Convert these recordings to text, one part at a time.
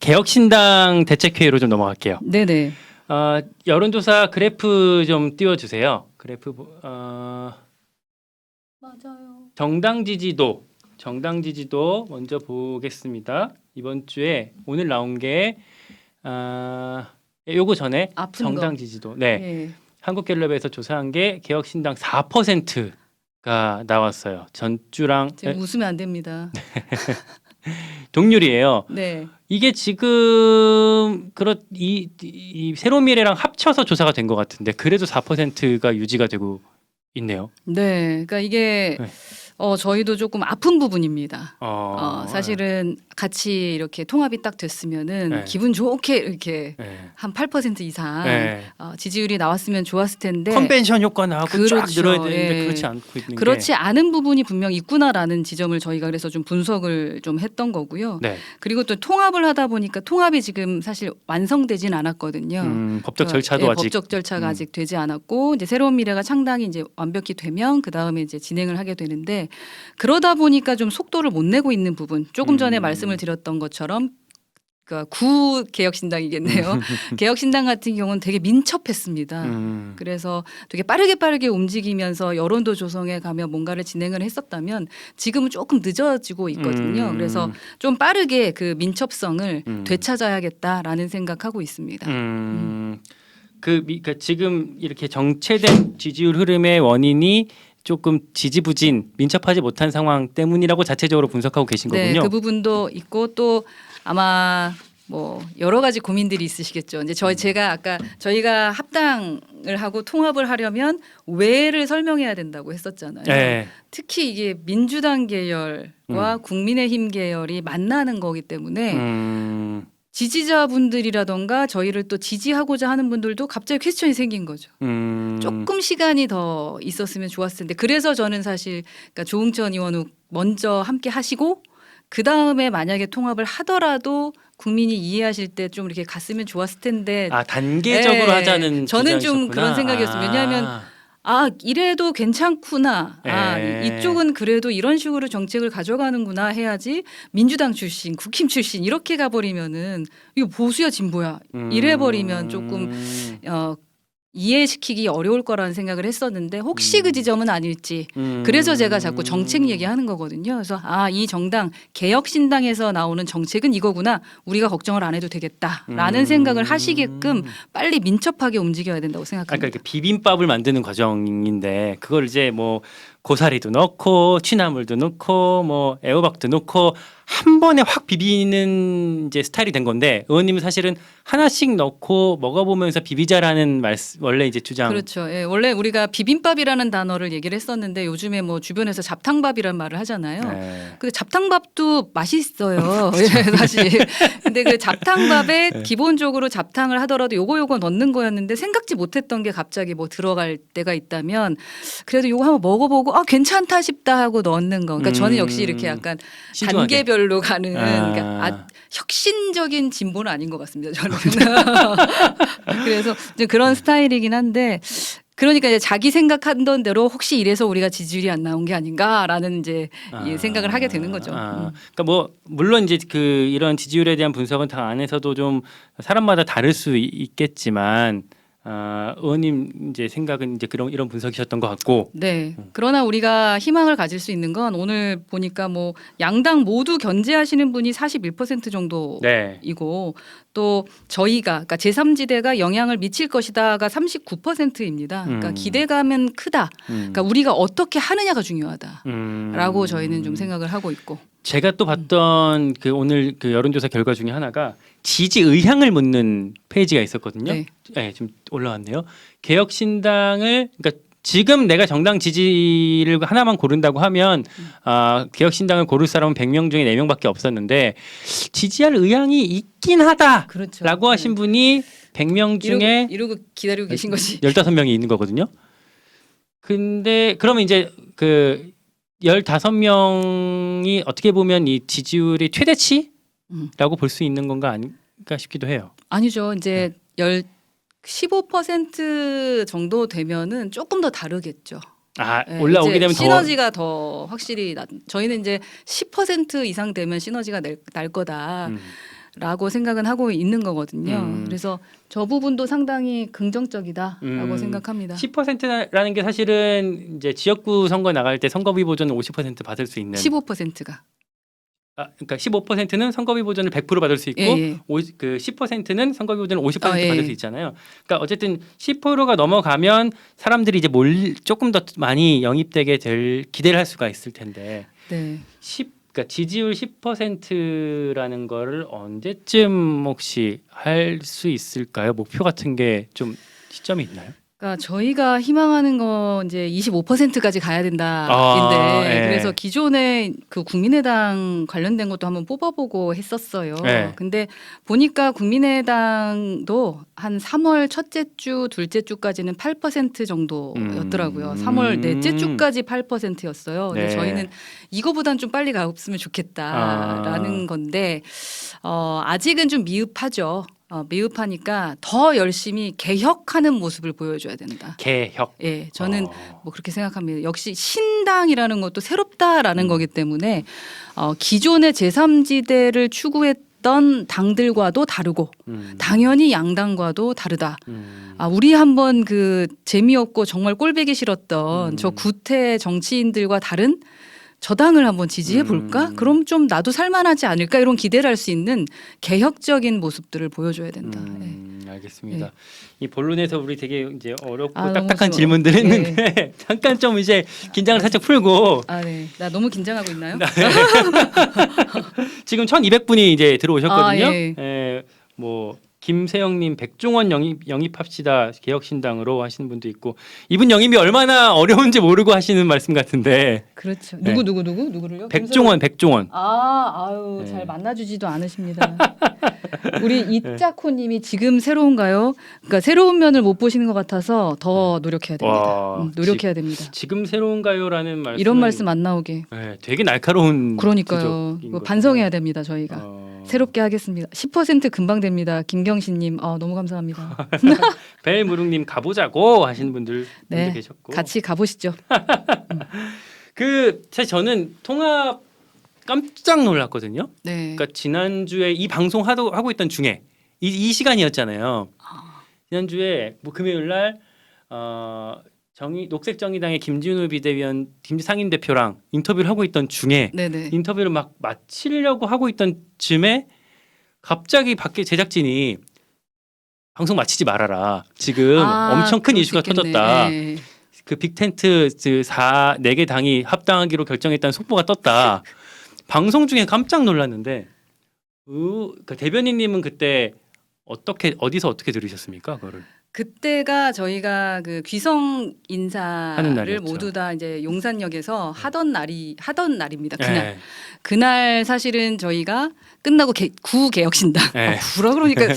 개혁신당 대책회의로 좀 넘어갈게요. 네네. 여론조사 그래프 좀 띄워주세요. 그래프 맞아요. 정당 지지도 먼저 보겠습니다. 이번 주에 오늘 나온 게 요거 전에 아픈 정당 거. 지지도. 네. 예. 한국갤럽에서 조사한 게 개혁신당 4%가 나왔어요. 전주랑 지금 웃으면 안 됩니다. 동률이에요. 네. 이게 지금 이 새로미래랑 합쳐서 조사가 된 것 같은데 그래도 4%가 유지가 되고 있네요. 네. 그러니까 이게 네. 저희도 조금 아픈 부분입니다. 어, 사실은 같이 이렇게 통합이 딱 됐으면은 네. 기분 좋게 이렇게 네. 한 8% 이상 네. 지지율이 나왔으면 좋았을 텐데 컨벤션 효과 나오고 쫙 그렇죠. 늘어야 되는데 예. 그렇지 않고 있는 그렇지 않은 부분이 분명 있구나라는 지점을 저희가 그래서 좀 분석을 좀 했던 거고요. 네. 그리고 또 통합을 하다 보니까 통합이 지금 사실 완성되진 않았거든요. 법적 절차도 아직 법적 절차가 아직 되지 않았고 이제 새로운 미래가 창당이 이제 완벽히 되면 그 다음에 이제 진행을 하게 되는데 그러다 보니까 좀 속도를 못 내고 있는 부분 조금 전에 말씀을 드렸던 것처럼 그러니까 구 개혁신당이겠네요. 개혁신당 같은 경우는 되게 민첩했습니다. 그래서 되게 빠르게 움직이면서 여론도 조성해 가며 뭔가를 진행을 했었다면 지금은 조금 늦어지고 있거든요. 그래서 좀 빠르게 그 민첩성을 되찾아야겠다라는 생각하고 있습니다. 그러니까 지금 이렇게 정체된 지지율 흐름의 원인이 조금 지지부진 민첩하지 못한 상황 때문이라고 자체적으로 분석하고 계신 네, 거군요. 그 부분도 있고 또 아마 뭐 여러 가지 고민들이 있으시겠죠. 이제 제가 아까 저희가 합당을 하고 통합을 하려면 왜를 설명해야 된다고 했었잖아요. 네. 특히 이게 민주당 계열과 국민의힘 계열이 만나는 거기 때문에 지지자분들이라던가 저희를 또 지지하고자 하는 분들도 갑자기 퀘스천이 생긴 거죠. 조금 시간이 더 있었으면 좋았을 텐데 그래서 저는 사실 그러니까 조응천 의원 먼저 함께 하시고 그 다음에 만약에 통합을 하더라도 국민이 이해하실 때 좀 이렇게 갔으면 좋았을 텐데. 단계적으로 네. 하자는 저는 좀 주장이셨구나. 그런 생각이었어요. 왜냐하면 이래도 괜찮구나. 이쪽은 그래도 이런 식으로 정책을 가져가는구나 해야지 민주당 출신, 국힘 출신 이렇게 가버리면은 이거 보수야 진보야 이래버리면 조금 이해시키기 어려울 거라는 생각을 했었는데 혹시 그 지점은 아닐지 그래서 제가 자꾸 정책 얘기하는 거거든요. 그래서 이 정당 개혁신당에서 나오는 정책은 이거구나 우리가 걱정을 안 해도 되겠다라는 생각을 하시게끔 빨리 민첩하게 움직여야 된다고 생각합니다. 그러니까 이렇게 비빔밥을 만드는 과정인데 그걸 이제 뭐 고사리도 넣고 취나물도 넣고 뭐 애호박도 넣고 한 번에 확 비비는 이제 스타일이 된 건데 의원님은 사실은 하나씩 넣고 먹어보면서 비비자라는 원래 이제 주장. 그렇죠. 예, 원래 우리가 비빔밥이라는 단어를 얘기를 했었는데 요즘에 뭐 주변에서 잡탕밥이라는 말을 하잖아요. 네. 근데 잡탕밥도 맛있어요. 예, 사실. 근데 그 잡탕밥에 기본적으로 잡탕을 하더라도 요거 넣는 거였는데 생각지 못했던 게 갑자기 뭐 들어갈 때가 있다면 그래도 요거 한번 먹어보고 괜찮다 싶다 하고 넣는 거. 그러니까 저는 역시 이렇게 약간 신중하게. 단계별로 가는 그러니까 혁신적인 진보는 아닌 것 같습니다. 저는. 그래서 이제 그런 스타일이긴 한데 그러니까 이제 자기 생각하던 대로 혹시 이래서 우리가 지지율이 안 나온 게 아닌가라는 이제 생각을 하게 되는 거죠. 그러니까 뭐 물론 이제 이런 지지율에 대한 분석은 당 안에서도 좀 사람마다 다를 수 있겠지만 의원님 이제 생각은 이제 이런 분석이셨던 것 같고. 네. 그러나 우리가 희망을 가질 수 있는 건 오늘 보니까 뭐 양당 모두 견제하시는 분이 41% 정도이고 네. 또 저희가 그러니까 제3지대가 영향을 미칠 것이다가 39%입니다. 그러니까 기대감은 크다. 그러니까 우리가 어떻게 하느냐가 중요하다라고 저희는 좀 생각을 하고 있고. 제가 또 봤던 오늘 여론조사 결과 중에 하나가 지지 의향을 묻는 페이지가 있었거든요. 네. 지금 올라왔네요. 개혁신당을 그러니까 지금 내가 정당 지지를 하나만 고른다고 하면 개혁신당을 고를 사람은 100명 중에 4명밖에 없었는데 지지할 의향이 있긴 하다라고 그렇죠. 하신 분이 100명 중에 이러고 기다리고 계신 거지. 15명이 있는 거거든요. 근데 그러면 이제 15명이 어떻게 보면 이 지지율이 최대치라고 볼 수 있는 건가 아닌가 싶기도 해요. 아니죠. 이제 15% 정도 되면은 조금 더 다르겠죠. 네, 올라오게 되면 시너지가 더 확실히 저희는 이제 10% 이상 되면 시너지가 날 거다. 라고 생각은 하고 있는 거거든요. 그래서 저 부분도 상당히 긍정적이다라고 생각합니다. 10%라는 게 사실은 이제 지역구 선거 나갈 때 선거비 보전을 50% 받을 수 있는 15%가. 그러니까 15%는 선거비 보전을 100% 받을 수 있고 예. 그 10%는 선거비 보전을 50% 예. 받을 수 있잖아요. 그러니까 어쨌든 10%가 넘어가면 사람들이 이제 조금 더 많이 영입되게 될 기대를 할 수가 있을 텐데 네. 그러니까 지지율 10%라는 거를 언제쯤 혹시 할 수 있을까요? 목표 같은 게 좀 시점이 있나요? 그러니까 저희가 희망하는 건 이제 25%까지 가야 된다인데 예. 그래서 기존에 그 국민의당 관련된 것도 한번 뽑아보고 했었어요. 예. 근데 보니까 국민의당도 한 3월 첫째 주, 둘째 주까지는 8% 정도였더라고요. 3월 넷째 주까지 8%였어요. 근데 네. 저희는 이거보단 좀 빨리 갔으면 좋겠다라는 건데 아직은 좀 미흡하죠. 미흡하니까 더 열심히 개혁하는 모습을 보여줘야 된다. 개혁. 예, 저는 뭐 그렇게 생각합니다. 역시 신당이라는 것도 새롭다라는 거기 때문에 기존의 제3지대를 추구했던 당들과도 다르고 당연히 양당과도 다르다. 우리 한번 그 재미없고 정말 꼴보기 싫었던 저 구태 정치인들과 다른 저당을 한번 지지해 볼까? 그럼 좀 나도 살만하지 않을까? 이런 기대를 할 수 있는 개혁적인 모습들을 보여줘야 된다. 알겠습니다. 예. 이 본론에서 우리 되게 이제 어렵고 너무 딱딱한 좋아. 질문들 했는데 잠깐 좀 이제 긴장을 살짝 풀고 네. 나 너무 긴장하고 있나요? 지금 1,200분이 이제 들어오셨거든요. 예. 뭐 김세영님 백종원 영입합시다 개혁신당으로 하시는 분도 있고 이분 영입이 얼마나 어려운지 모르고 하시는 말씀 같은데 그렇죠. 네. 누구를요? 백종원. 아유 네. 잘 만나주지도 않으십니다. 우리 이짜코님이 지금 새로운가요? 그러니까 새로운 면을 못 보시는 것 같아서 더 노력해야 됩니다. 와, 노력해야 됩니다. 지금 새로운가요라는 말씀 이런 말씀 안 나오게. 네, 되게 날카로운 그러니까요. 지적인 이거 거죠. 반성해야 됩니다. 저희가. 새롭게 하겠습니다. 10% 금방 됩니다. 김경신님 너무 감사합니다. 벨무릉님 가보자고 하시는 분들도 네, 계셨고 같이 가보시죠. 사실 저는 통합 깜짝 놀랐거든요. 네. 그러니까 지난주에 이 방송 하고 있던 중에 이 시간이었잖아요. 지난주에 뭐 금요일 날 녹색정의당의 김진우 비대위원, 김상임 대표랑 인터뷰를 하고 있던 중에 네네. 인터뷰를 막 마치려고 하고 있던 즈음에 갑자기 밖에 제작진이 방송 마치지 말아라. 지금 엄청 큰 그럴 수 이슈가 있겠네. 터졌다. 네. 그 빅텐트 4개 당이 합당하기로 결정했다는 속보가 떴다. 방송 중에 깜짝 놀랐는데 그 대변인님은 그때 어디서 어떻게 들으셨습니까? 그거를. 그때가 저희가 그 귀성 인사를 날이었죠. 모두 다 이제 용산역에서 하던 날입니다. 네. 그날 사실은 저희가 끝나고 구개혁신당 네. 구라 그러니까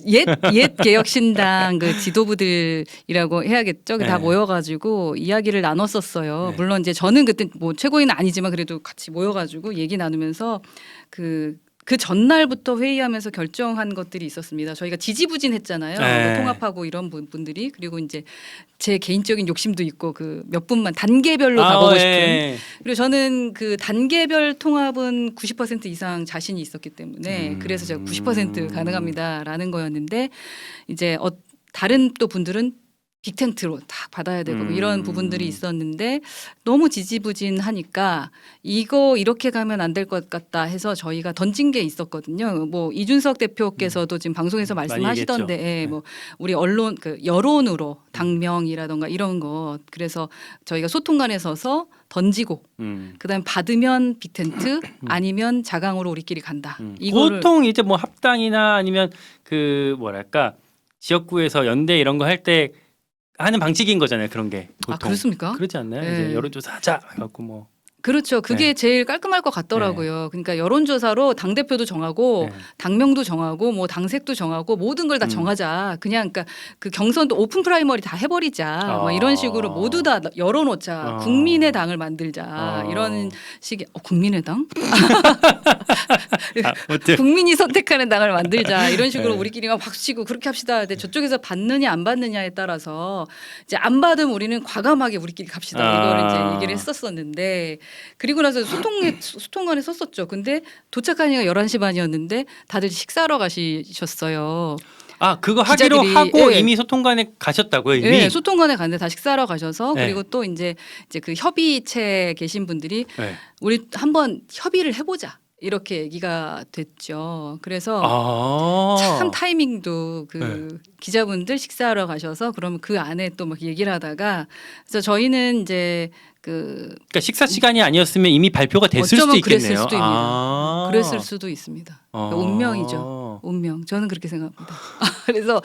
옛 개혁신당 그 지도부들이라고 해야겠죠. 다 네. 모여가지고 이야기를 나눴었어요. 네. 물론 이제 저는 그때 뭐 최고위는 아니지만 그래도 같이 모여가지고 얘기 나누면서 그 전날부터 회의하면서 결정한 것들이 있었습니다. 저희가 지지부진했잖아요. 네. 통합하고 이런 분들이 그리고 이제 제 개인적인 욕심도 있고 그 몇 분만 단계별로 가보고 싶은. 예. 그리고 저는 그 단계별 통합은 90% 이상 자신이 있었기 때문에 그래서 제가 90% 가능합니다라는 거였는데 이제 다른 또 분들은 빅텐트로 다 받아야 되고 뭐 이런 부분들이 있었는데 너무 지지부진하니까 이거 이렇게 가면 안 될 것 같다 해서 저희가 던진 게 있었거든요. 뭐 이준석 대표께서도 지금 방송에서 말씀하시던데 뭐 우리 언론 그 여론으로 당명이라던가 이런 거 그래서 저희가 소통관에 서서 던지고 그다음에 받으면 빅텐트 아니면 자강으로 우리끼리 간다. 이거를 보통 이제 뭐 합당이나 아니면 그 뭐랄까 지역구에서 연대 이런 거 할 때 하는 방식인 거잖아요. 그런 게 보통. 그렇습니까? 그렇지 않나요? 네. 이제 여론조사 하자 해갖고 뭐. 그렇죠. 그게 네. 제일 깔끔할 것 같더라고요. 그러니까 여론조사로 당 대표도 정하고 당명도 정하고 뭐 당색도 정하고 모든 걸 다 정하자. 그냥 그러니까 그 경선도 오픈 프라이머리 다 해버리자. 뭐 이런 식으로 모두 다 열어놓자. 국민의 당을 만들자. 이런 식의 국민의 당? 국민이 선택하는 당을 만들자. 이런 식으로 우리끼리 막 박수치고 그렇게 합시다. 근데 저쪽에서 받느냐 안 받느냐에 따라서 이제 안 받으면 우리는 과감하게 우리끼리 갑시다. 이거를 이제 얘기를 했었었는데 그리고 나서 소통관에 썼었죠. 근데 도착하니까 11시 반이었는데 다들 식사하러 가셨어요. 아 그거 하기로 기자들이, 하고 예. 이미 소통관에 가셨다고요 이미? 예, 소통관에 갔는데 다 식사하러 가셔서 네. 그리고 또 이제 그 협의체에 계신 분들이 네. 우리 한번 협의를 해보자 이렇게 얘기가 됐죠. 그래서 참 타이밍도 그 네. 기자분들 식사하러 가셔서 그러면 그 안에 또 막 얘기를 하다가 그래서 저희는 이제 그러니까 식사 시간이 아니었으면 이미 발표가 됐을 수도 어쩌면 있겠네요. 그랬을 수도 있습니다. 그랬을 수도 있습니다. 그러니까 운명이죠. 운명. 저는 그렇게 생각합니다. 그래서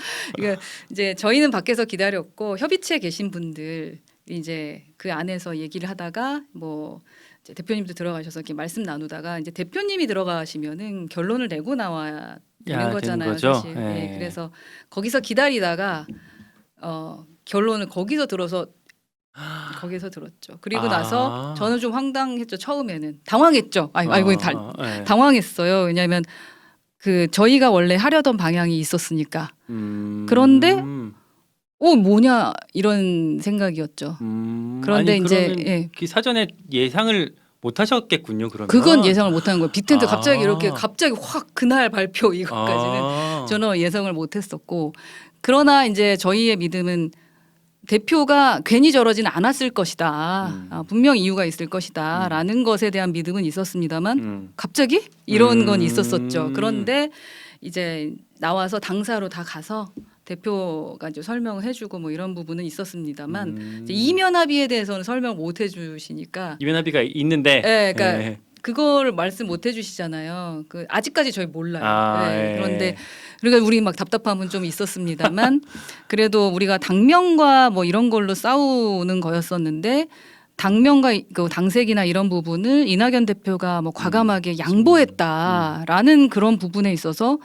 이제 저희는 밖에서 기다렸고 협의체에 계신 분들 이제 그 안에서 얘기를 하다가 뭐 이제 대표님도 들어가셔서 이렇게 말씀 나누다가 이제 대표님이 들어가시면은 결론을 내고 나와야 되는 거잖아요. 거죠? 사실. 네. 네, 그래서 거기서 기다리다가 결론을 거기서 들었죠. 그리고 나서 저는 좀 황당했죠. 처음에는 당황했죠. 네. 당황했어요. 왜냐하면 그 저희가 원래 하려던 방향이 있었으니까. 그런데 뭐냐 이런 생각이었죠. 그런데 아니, 이제 그러면 예. 그 사전에 예상을 못 하셨겠군요. 그러면 그건 예상을 못하는 거예요. 빅텐트 갑자기 아. 이렇게 갑자기 확 그날 발표 이것까지는 저는 예상을 못했었고 그러나 이제 저희의 믿음은 대표가 괜히 저러지는 않았을 것이다. 분명 이유가 있을 것이다라는 것에 대한 믿음은 있었습니다만 갑자기 이런 건 있었었죠. 그런데 이제 나와서 당사로 다 가서 대표가 이제 설명을 해주고 뭐 이런 부분은 있었습니다만 이제 이면 합의에 대해서는 설명을 못 해주시니까 이면 합의가 있는데 예, 그러니까 그거를 말씀 못 해주시잖아요. 그 아직까지 저희 몰라요. 그런데 그러니까 우리 막 답답함은 좀 있었습니다만 그래도 우리가 당명과 뭐 이런 걸로 싸우는 거였었는데 당명과 그 당색이나 이런 부분을 이낙연 대표가 뭐 과감하게 양보했다라는 그런 부분에 있어서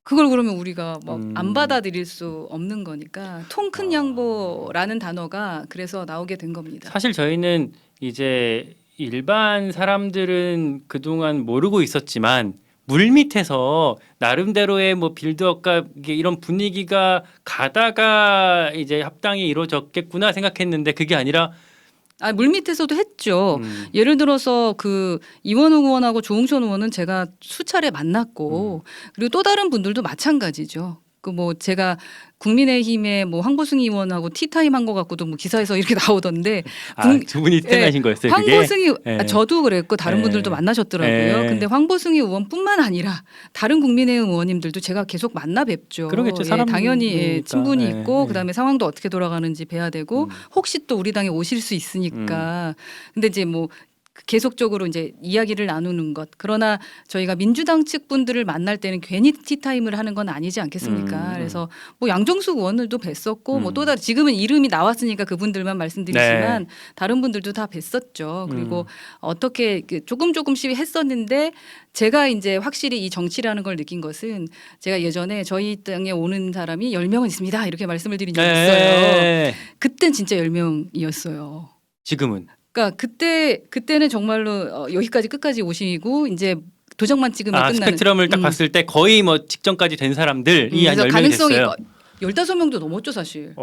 그걸 그러면 우리가 막 안 받아들일 수 없는 거니까 통 큰 양보라는 단어가 그래서 나오게 된 겁니다. 사실 저희는 이제 일반 사람들은 그동안 모르고 있었지만 물밑에서 나름대로의 뭐 빌드업과 이런 분위기가 가다가 이제 합당이 이루어졌겠구나 생각했는데 그게 아니라 물밑에서도 했죠. 예를 들어서 그 이원우 의원하고 조홍천 의원은 제가 수차례 만났고 그리고 또 다른 분들도 마찬가지죠. 그 뭐 제가 국민의힘의 뭐 황보승 의원하고 티타임 한 거 갖고도 뭐 기사에서 이렇게 나오던데 두 분이 ten하신 거였어요. 그게? 황보승이 저도 그랬고 다른 분들도 만나셨더라고요. 근데 황보승이 의원뿐만 아니라 다른 국민의힘 의원님들도 제가 계속 만나 뵙죠. 그러겠죠. 사람 당연히 친분이 있고 그다음에 상황도 어떻게 돌아가는지 봐야 되고 혹시 또 우리 당에 오실 수 있으니까. 근데 이제 뭐 계속적으로 이제 이야기를 나누는 것. 그러나 저희가 민주당 측 분들을 만날 때는 괜히 티타임을 하는 건 아니지 않겠습니까? 그래서 뭐 양정숙 의원들도 뵀었고 뭐 또 다른 지금은 이름이 나왔으니까 그분들만 말씀드리지만 다른 분들도 다 뵀었죠. 그리고 어떻게 조금씩 했었는데 제가 이제 확실히 이 정치라는 걸 느낀 것은 제가 예전에 저희 땅에 오는 사람이 10명은 있습니다. 이렇게 말씀을 드린 적이 있어요. 그땐 진짜 10명이었어요. 지금은? 그러니까 그때는 정말로 여기까지 끝까지 오시고 이제 도장만 찍으면 끝나는. 스펙트럼을 딱 봤을 때 거의 뭐 직전까지 된 사람들이 한 10명이 가능성이 됐어요. 15명도 넘었죠 사실.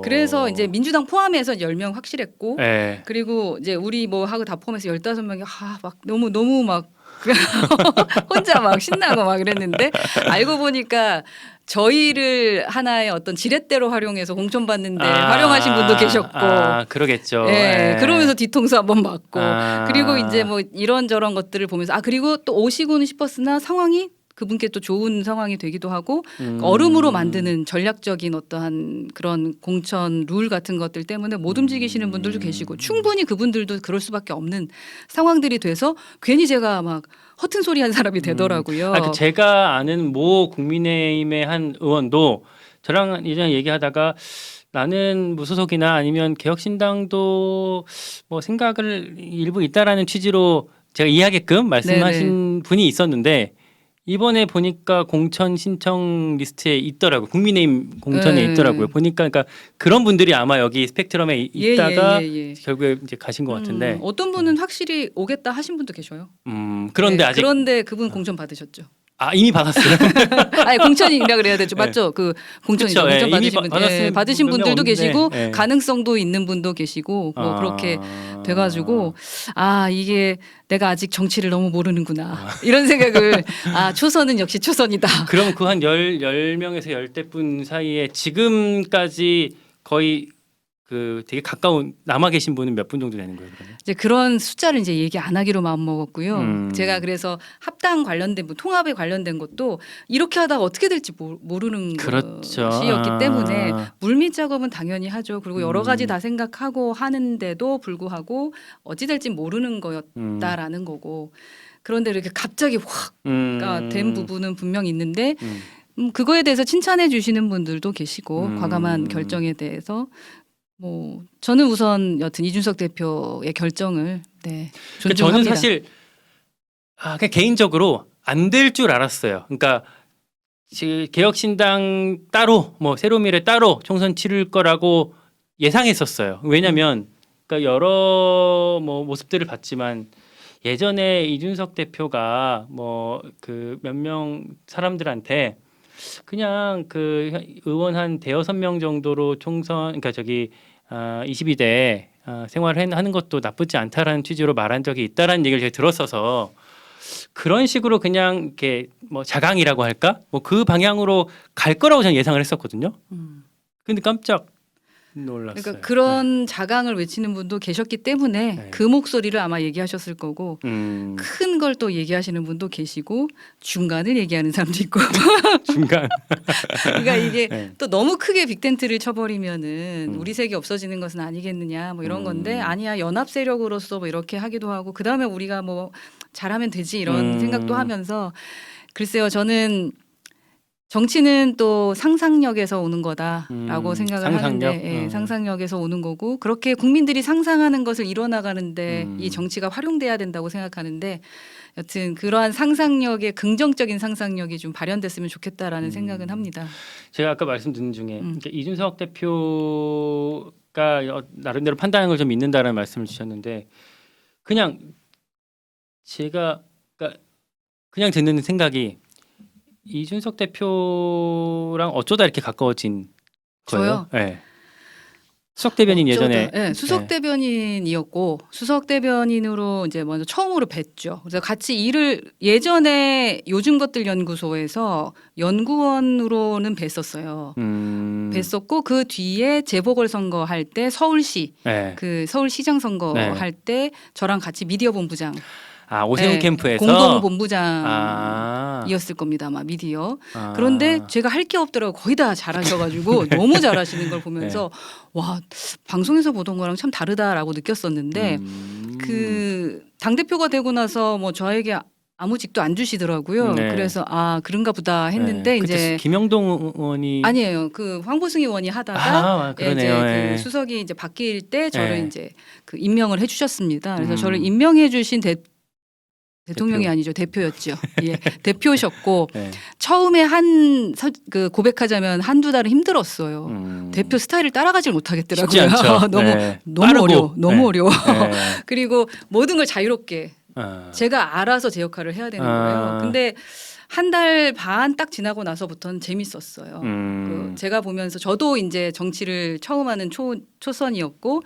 그래서 이제 민주당 포함해서 10명 확실했고 그리고 이제 우리 뭐 하고 다 포함해서 15명이 막 너무 막 혼자 막 신나고 막 그랬는데 알고 보니까 저희를 하나의 어떤 지렛대로 활용해서 공천받는데 활용하신 분도 계셨고 그러겠죠. 그러면서 뒤통수 한번 맞고 그리고 이제 뭐 이런저런 것들을 보면서 그리고 또 오시고는 싶었으나 상황이 그분께 또 좋은 상황이 되기도 하고 얼음으로 만드는 전략적인 어떠한 그런 공천 룰 같은 것들 때문에 못 움직이시는 분들도 계시고 충분히 그분들도 그럴 수밖에 없는 상황들이 돼서 괜히 제가 막 허튼 소리 한 사람이 되더라고요. 제가 아는 모 국민의힘의 한 의원도 저랑 예전에 얘기하다가 나는 무소속이나 아니면 개혁신당도 뭐 생각을 일부 있다라는 취지로 제가 이해하게끔 말씀하신 분이 있었는데 이번에 보니까 공천 신청 리스트에 있더라고요. 국민의힘 공천에 있더라고요. 보니까 그러니까 그런 분들이 아마 여기 스펙트럼에 있다가 결국에 이제 가신 것 같은데 어떤 분은 확실히 오겠다 하신 분도 계셔요. 그런데 아직 그런데 그분 공천 받으셨죠. 이미 받았어요. 아니 공천이라 그래야 되죠. 네. 맞죠? 그 공천이죠. 그쵸, 예, 공천 이미 받으신 분, 받았으면 받으신 몇 명 분들도 없는데, 계시고 예. 가능성도 있는 분도 계시고 뭐 그렇게 돼가지고 이게 내가 아직 정치를 너무 모르는구나 이런 생각을 초선은 역시 초선이다. 그럼 그 한 10명에서 10대분 사이에 지금까지 거의 그 되게 가까운 남아 계신 분은 몇 분 정도 되는 거예요, 그러면? 이제 그런 숫자를 이제 얘기 안 하기로 마음 먹었고요. 제가 그래서 합당 관련된 통합에 관련된 것도 이렇게 하다가 어떻게 될지 모르는 그렇죠. 것이었기 때문에 물밑 작업은 당연히 하죠. 그리고 여러 가지 다 생각하고 하는데도 불구하고 어찌 될지 모르는 거였다라는 거고. 그런데 이렇게 갑자기 확 된 부분은 분명 있는데 그거에 대해서 칭찬해 주시는 분들도 계시고 과감한 결정에 대해서 뭐 저는 우선 여튼 이준석 대표의 결정을 존중합니다. 저는 사실 그냥 개인적으로 안 될 줄 알았어요. 그러니까 개혁신당 따로 뭐 새로미래 따로 총선 치를 거라고 예상했었어요. 왜냐하면 그러니까 여러 뭐 모습들을 봤지만 예전에 이준석 대표가 뭐 그 몇 명 사람들한테 그냥 그 의원 한 대여섯 명 정도로 총선 그러니까 22대 생활을 하는 것도 나쁘지 않다라는 취지로 말한 적이 있다라는 얘기를 제가 들었어서 그런 식으로 그냥 이렇게 뭐 자강이라고 할까 뭐 그 방향으로 갈 거라고 저는 예상을 했었거든요. 근데 깜짝 놀랐어요. 그러니까 그런 자강을 외치는 분도 계셨기 때문에 그 목소리를 아마 얘기하셨을 거고 큰 걸 또 얘기하시는 분도 계시고 중간을 얘기하는 사람도 있고 중간. 그러니까 이게 또 너무 크게 빅텐트를 쳐버리면은 우리 색이 없어지는 것은 아니겠느냐 뭐 이런 건데 아니야 연합 세력으로서 뭐 이렇게 하기도 하고 그 다음에 우리가 뭐 잘하면 되지 이런 생각도 하면서 글쎄요 저는 정치는 또 상상력에서 오는 거다라고 생각을 상상력? 하는데 상상력에서 오는 거고 그렇게 국민들이 상상하는 것을 이뤄나가는데 이 정치가 활용돼야 된다고 생각하는데 여튼 그러한 상상력의 긍정적인 상상력이 좀 발현됐으면 좋겠다라는 생각은 합니다. 제가 아까 말씀드린 중에 이준석 대표가 나름대로 판단하는 걸 좀 믿는다라는 말씀을 주셨는데 그냥 제가 그러니까 그냥 듣는 생각이 이준석 대표랑 어쩌다 이렇게 가까워진 거예요? 저요? 네. 수석 대변인 예전에 수석 대변인이었고 수석 대변인으로 이제 먼저 처음으로 뵀죠. 그래서 같이 일을 예전에 요즘 것들 연구소에서 연구원으로는 뵀었어요. 뵀었고 그 뒤에 재보궐 선거 할 때 서울시 그 서울시장 선거 할 때 저랑 같이 미디어 본부장 오세훈 캠프에서 공동 본부장이었을 겁니다 아마 미디어. 그런데 제가 할 게 없더라고 거의 다 잘하셔가지고 너무 잘하시는 걸 보면서 와 방송에서 보던 거랑 참 다르다라고 느꼈었는데 그 당 대표가 되고 나서 뭐 저에게 아무 직도 안 주시더라고요. 그래서 그런가 보다 했는데 이제 김영동 의원이 아니에요. 그 황보승 의원이 하다가 그러네요. 이제 그 수석이 이제 바뀔 때 저를 이제 그 임명을 해주셨습니다. 그래서 저를 임명해주신 대통령이 아니죠. 대표였죠. 예. 대표셨고 처음에 그 고백하자면 한두 달은 힘들었어요. 대표 스타일을 따라가질 못하겠더라고요. 쉽지 않죠. 너무 어려워. 그리고 모든 걸 자유롭게 제가 알아서 제 역할을 해야 되는 거예요. 근데 한 달 반 딱 지나고 나서부터는 재밌었어요. 그 제가 보면서 저도 이제 정치를 처음 하는 초선이었고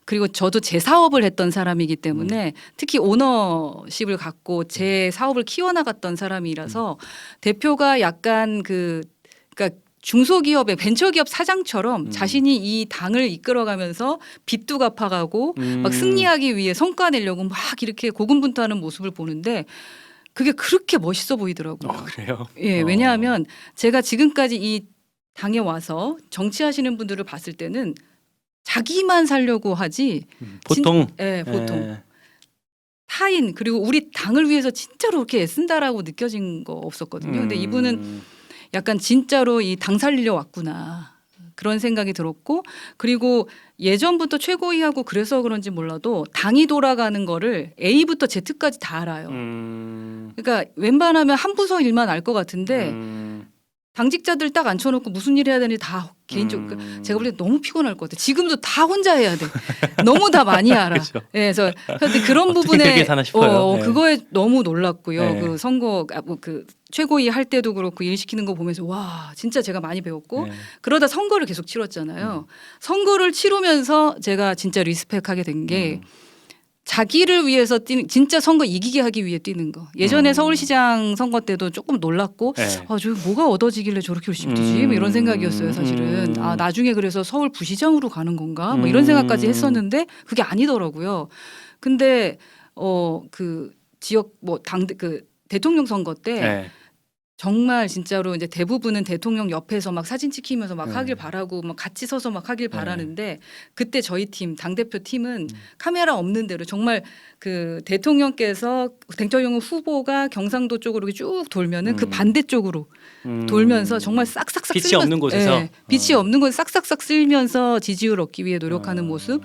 그리고 저도 제 사업을 했던 사람이기 때문에 특히 오너십을 갖고 제 사업을 키워나갔던 사람이라서 대표가 약간 그러니까 중소기업의 벤처기업 사장처럼 자신이 이 당을 이끌어가면서 빚도 갚아가고 막 승리하기 위해 성과 내려고 막 이렇게 고군분투하는 모습을 보는데 그게 그렇게 멋있어 보이더라고요. 그래요? 예, 왜냐하면 제가 지금까지 이 당에 와서 정치하시는 분들을 봤을 때는 자기만 살려고 하지 보통 보통 타인 그리고 우리 당을 위해서 진짜로 그렇게 애쓴다라고 느껴진 거 없었거든요. 근데 이분은 약간 진짜로 이 당 살리려 왔구나. 그런 생각이 들었고 그리고 예전부터 최고위하고 그래서 그런지 몰라도 당이 돌아가는 거를 A부터 Z까지 다 알아요. 그러니까 웬만하면 한 부서 일만 알 것 같은데 당직자들 딱 앉혀놓고 무슨 일 해야 되는지 다 개인적으로 제가 볼 때 너무 피곤할 것 같아요. 지금도 다 혼자 해야 돼. 너무 다 많이 알아. 그렇죠. 예, 그래서 근데 그런 어떻게 부분에 그렇게 사나 싶어요. 네. 그거에 너무 놀랐고요. 네. 그 선거 그 최고위 할 때도 그렇고 일 시키는 거 보면서 와 진짜 제가 많이 배웠고 네. 그러다 선거를 계속 치렀잖아요. 선거를 치르면서 제가 진짜 리스펙하게 된 게 자기를 위해서 뛰는 진짜 선거 이기게 하기 위해 뛰는 거. 예전에 서울시장 선거 때도 조금 놀랐고 네. 아, 저 뭐가 얻어지길래 저렇게 열심히 뛰지? 뭐 이런 생각이었어요, 사실은. 아, 나중에 그래서 서울 부시장으로 가는 건가? 뭐 이런 생각까지 했었는데 그게 아니더라고요. 근데 그 지역 뭐 당 그 대통령 선거 때 네. 정말 진짜로 이제 대부분은 대통령 옆에서 막 사진 찍히면서 막 네. 하길 바라고 막 같이 서서 막 하길 바라는데 그때 저희 팀 당대표 팀은 카메라 없는 대로 정말 그 대통령 후보가 경상도 쪽으로 이렇게 쭉 돌면은 그 반대쪽으로 돌면서 정말 싹싹싹 빛이 없는 곳에서? 빛이 없는 곳에 싹싹싹 쓸면서 지지율 얻기 위해 노력하는 모습.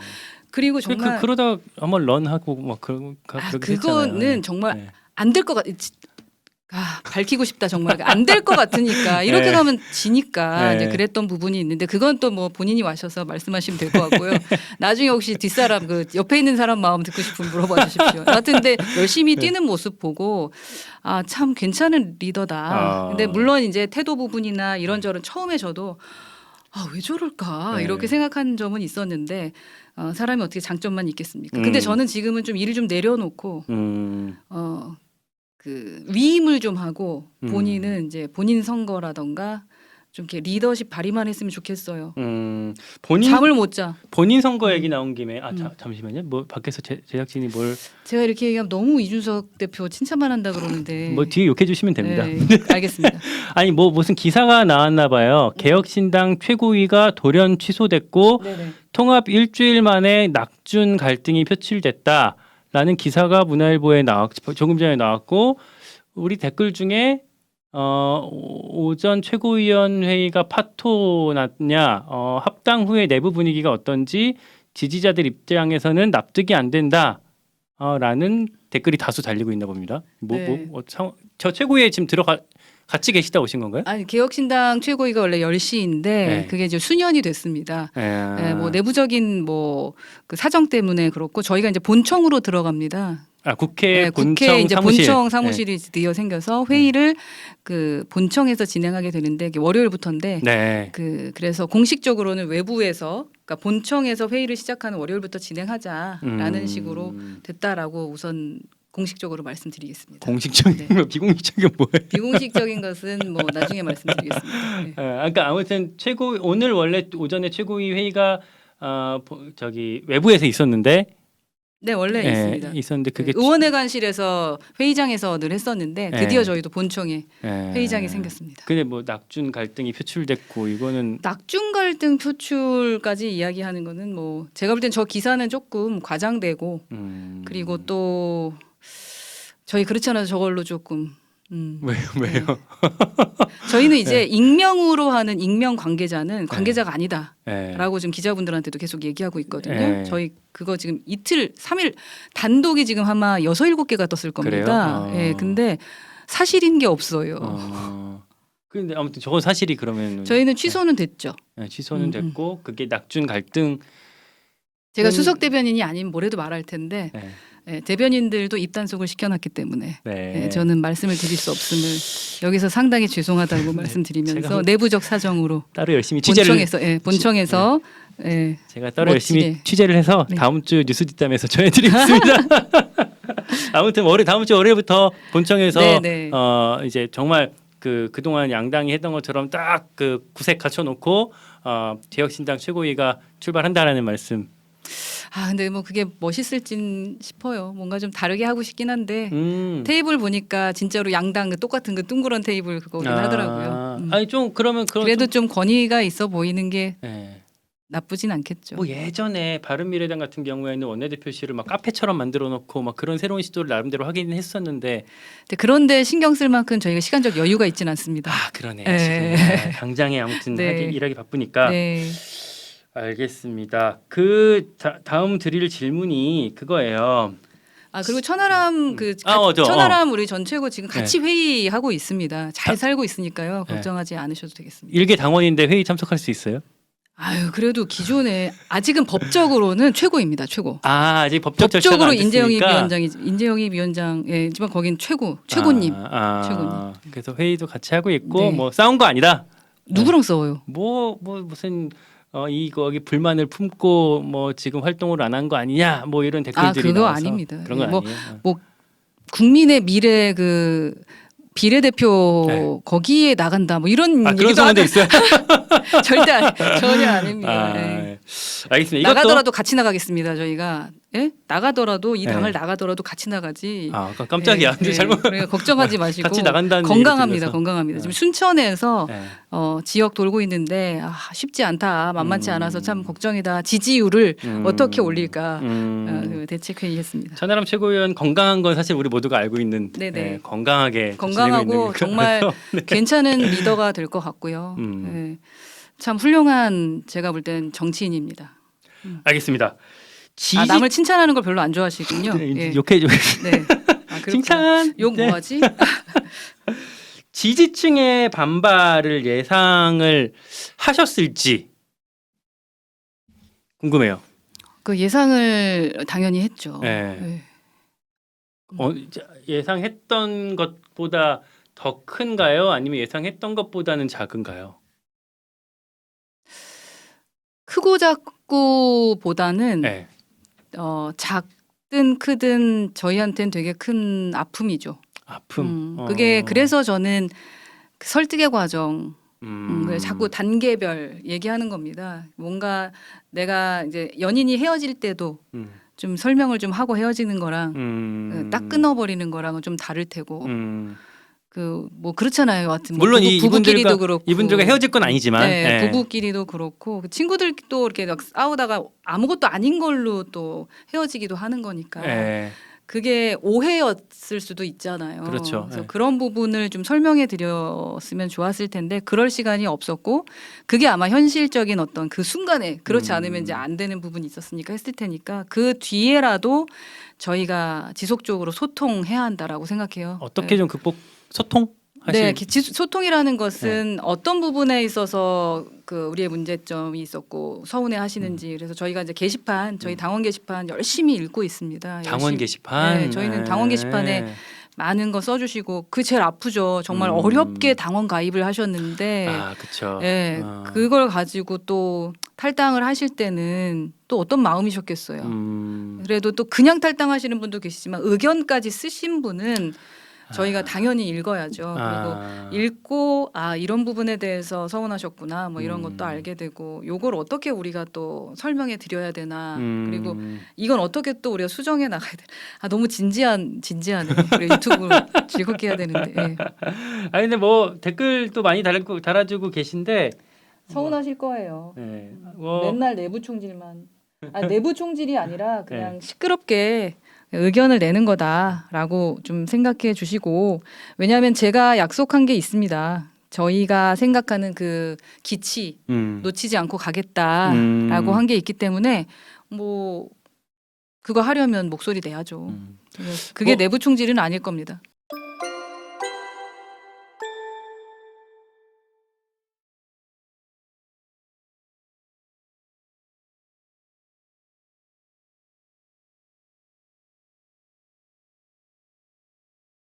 그리고 정말 그러다 한번 런하고 막 그렇게 그거는 했잖아요. 정말 네. 안 될 것 같. 밝히고 싶다 정말 안 될 것 같으니까 이렇게 네. 가면 지니까 네. 이제 그랬던 부분이 있는데 그건 또 뭐 본인이 와셔서 말씀하시면 될 것 같고요. 나중에 혹시 뒷사람 그 옆에 있는 사람 마음 듣고 싶으면 물어봐 주십시오. 하여튼 근데 열심히 뛰는 모습 보고 아 참 괜찮은 리더다. 근데 물론 이제 태도 부분이나 이런저런 처음에 저도 아, 왜 저럴까 네. 이렇게 생각한 점은 있었는데 사람이 어떻게 장점만 있겠습니까? 근데 저는 지금은 좀 일을 좀 내려놓고 그 위임을 좀 하고 본인은 이제 본인 선거라던가 좀 이렇게 리더십 발휘만 했으면 좋겠어요. 잠을 못 자. 본인 선거 얘기 나온 김에 잠시만요. 뭐 밖에서 제작진이 뭘 제가 이렇게 얘기하면 너무 이준석 대표 칭찬만 한다 그러는데 뭐 뒤에 욕해 주시면 됩니다. 네, 알겠습니다. 아니 뭐 무슨 기사가 나왔나 봐요. 개혁신당 최고위가 돌연 취소됐고 네네. 통합 일주일 만에 낙준 갈등이 표출됐다라는 기사가 문화일보에 조금 전에 나왔고 우리 댓글 중에 오전 최고위원 회의가 파토 났냐, 합당 후에 내부 분위기가 어떤지 지지자들 입장에서는 납득이 안 된다. 라는 댓글이 다수 달리고 있나 봅니다. 저 최고위에 지금 같이 계시다 오신 건가요? 아니 개혁신당 최고위가 원래 10시인데 네. 그게 이제 수년이 됐습니다. 뭐 내부적인 뭐 그 사정 때문에 그렇고 저희가 이제 본청으로 들어갑니다. 국회 국회 이제 사무실. 본청 사무실이 드디어 생겨서 회의를 그 본청에서 진행하게 되는데 이게 월요일부터인데 네. 그래서 공식적으로는 외부에서 그러니까 본청에서 회의를 시작하는 월요일부터 진행하자라는 식으로 됐다라고 우선 공식적으로 말씀드리겠습니다. 공식적인 네. 비공식적인 뭐예요? 비공식적인 것은 뭐 나중에 말씀드리겠습니다. 네. 그러니까 아무튼 오늘 원래 오전에 최고위 회의가 저기 외부에서 있었는데 네 원래 있습니다. 있었는데 그게 의원회관실에서 회의장에서 늘 했었는데 드디어 저희도 본청에 회의장이 생겼습니다. 근데 뭐 낙준 갈등이 표출됐고 이거는 낙준 갈등 표출까지 이야기하는 거는 뭐 제가 볼 땐 저 기사는 조금 과장되고 그리고 또 저희 그렇지 않아도 저걸로 조금 왜요? 네. 저희는 이제 익명으로 하는 익명 관계자가 아니다라고 지금 기자분들한테도 계속 얘기하고 있거든요. 저희 그거 지금 이틀 3일 단독이 지금 아마 6, 7개가 떴을 겁니다. 예, 근데 사실인 게 없어요. 근데 아무튼 저건 사실이 그러면 저희는 취소는 됐죠. 취소는 됐고 그게 낙준 갈등 제가 수석 대변인이 아닌 뭐래도 말할 텐데 대변인들도 입단속을 시켜놨기 때문에 저는 말씀을 드릴 수 없음을 여기서 상당히 죄송하다고 말씀드리면서 내부적 사정으로 따로 열심히 본청에서 제가 따로 열심히 취재를 해서 다음 주 뉴스 뒷담에서 전해드리겠습니다. 아무튼 다음 주 월요일부터 본청에서 이제 정말 그동안 양당이 했던 것처럼 딱 그 구색 갖춰놓고 개혁신당 최고위가 출발한다라는 말씀. 근데 뭐 그게 멋있을진 싶어요. 뭔가 좀 다르게 하고 싶긴 한데 테이블 보니까 진짜로 양당 똑같은 그 둥그런 테이블 그거긴 하더라고요. 아니 좀 그래도 좀 권위가 있어 보이는 게 나쁘진 않겠죠. 뭐 예전에 바른미래당 같은 경우에는 원내대표실을 막 카페처럼 만들어 놓고 막 그런 새로운 시도를 나름대로 하긴 했었는데 그런데 신경 쓸 만큼 저희가 시간적 여유가 있진 않습니다. 그러네. 지금 당장에 아무튼 일하기 바쁘니까. 알겠습니다. 다음 드릴 질문이 그거예요. 아 그리고 천하람 저, 천하람 우리 전 최고 지금 같이 회의하고 있습니다. 잘 살고 있으니까요. 네. 걱정하지 않으셔도 되겠습니다. 일개 당원인데 회의 참석할 수 있어요? 아유 그래도 기존에 아직은 법적으로는 최고입니다. 최고. 아직 법적 절차가 법적으로 안 인재영입 됐으니까. 위원장이 인재영입 위원장이지만 거긴 최고님. 최고님. 그래서 회의도 같이 하고 있고 네. 뭐 싸운 거 아니다. 누구랑 싸워요? 뭐 무슨 거기 불만을 품고 뭐 지금 활동을 안 한 거 아니냐 뭐 이런 댓글들이 그거 나와서 아닙니다. 그런 건 뭐, 아니에요. 국민의 미래 그 비례대표 네. 거기에 나간다 뭐 이런 그런 얘기도 소문도 있어요. 절대 전혀 아닙니다. 네. 알겠습니다. 나가더라도 같이 나가겠습니다. 저희가 예? 나가더라도 이 네. 당을 나가더라도 같이 나가지. 깜짝이야. 예, 예. 잘못 그러니까 걱정하지 마시고 같이 나간다는 건강합니다. 얘기를 들어서. 건강합니다. 지금 순천에서 네. 지역 돌고 있는데 쉽지 않다. 만만치 않아서 참 걱정이다. 지지율을 음. 어떻게 올릴까 음. 대책회의했습니다. 천하람 최고위원 건강한 건 사실 우리 모두가 알고 있는 네네. 건강하게 건강하고 진행되고 정말 있는 거라서. 괜찮은 리더가 될 것 같고요. 예. 참 훌륭한 제가 볼 땐 정치인입니다. 알겠습니다. 남을 칭찬하는 걸 별로 안 좋아하시군요. 예. 욕해 줘. 네. 그렇구나. 칭찬. 욕 네. 뭐하지? 지지층의 반발을 예상을 하셨을지 궁금해요. 그 예상을 당연히 했죠. 네. 네. 예상했던 것보다 더 큰가요? 아니면 예상했던 것보다는 작은가요? 크고 작고보다는 네. 작든 크든 저희한테는 되게 큰 아픔이죠. 아픔. 그게 그래서 저는 그 설득의 과정 음. 자꾸 단계별 얘기하는 겁니다. 뭔가 내가 이제 연인이 헤어질 때도 음. 좀 설명을 좀 하고 헤어지는 거랑 딱 끊어버리는 거랑은 좀 다를 테고 그 뭐 그렇잖아요. 여하튼 물론 부부끼리도 그렇고 이분들과 헤어질 건 아니지만 네, 네. 부부끼리도 그렇고 친구들도 이렇게 막 싸우다가 아무것도 아닌 걸로 또 헤어지기도 하는 거니까 네. 그게 오해였을 수도 있잖아요. 그렇죠. 그래서 네. 그런 부분을 좀 설명해 드렸으면 좋았을 텐데 그럴 시간이 없었고 그게 아마 현실적인 어떤 그 순간에 그렇지 않으면 이제 안 되는 부분이 있었으니까 했을 테니까 그 뒤에라도 저희가 지속적으로 소통해야 한다라고 생각해요. 어떻게 좀 소통? 네, 소통이라는 것은 어떤 부분에 있어서 그 우리의 문제점이 있었고 서운해 하시는지 그래서 저희가 이제 게시판 저희 당원 게시판 열심히 읽고 있습니다. 당원 게시판. 네, 저희는 당원 게시판에 많은 거 써주시고 그 제일 아프죠. 정말 어렵게 당원 가입을 하셨는데, 그렇죠. 네, 그걸 가지고 또 탈당을 하실 때는 또 어떤 마음이셨겠어요. 그래도 또 그냥 탈당하시는 분도 계시지만 의견까지 쓰신 분은 저희가 당연히 읽어야죠. 그리고 읽고 이런 부분에 대해서 서운하셨구나 뭐 이런 것도 알게 되고 요걸 어떻게 우리가 또 설명해 드려야 되나 그리고 이건 어떻게 또 우리가 수정해 나가야 되나 너무 진지하네. 우리 유튜브 즐겁게 해야 되는데 근데 뭐 댓글도 많이 달아주고 계신데 서운하실 거예요. 네. 맨날 내부 총질만 내부 총질이 아니라 그냥 시끄럽게 의견을 내는 거다라고 좀 생각해 주시고 왜냐하면 제가 약속한 게 있습니다. 저희가 생각하는 그 기치 놓치지 않고 가겠다라고 한 게 있기 때문에 뭐 그거 하려면 목소리 내야죠. 그게 내부 총질은 아닐 겁니다.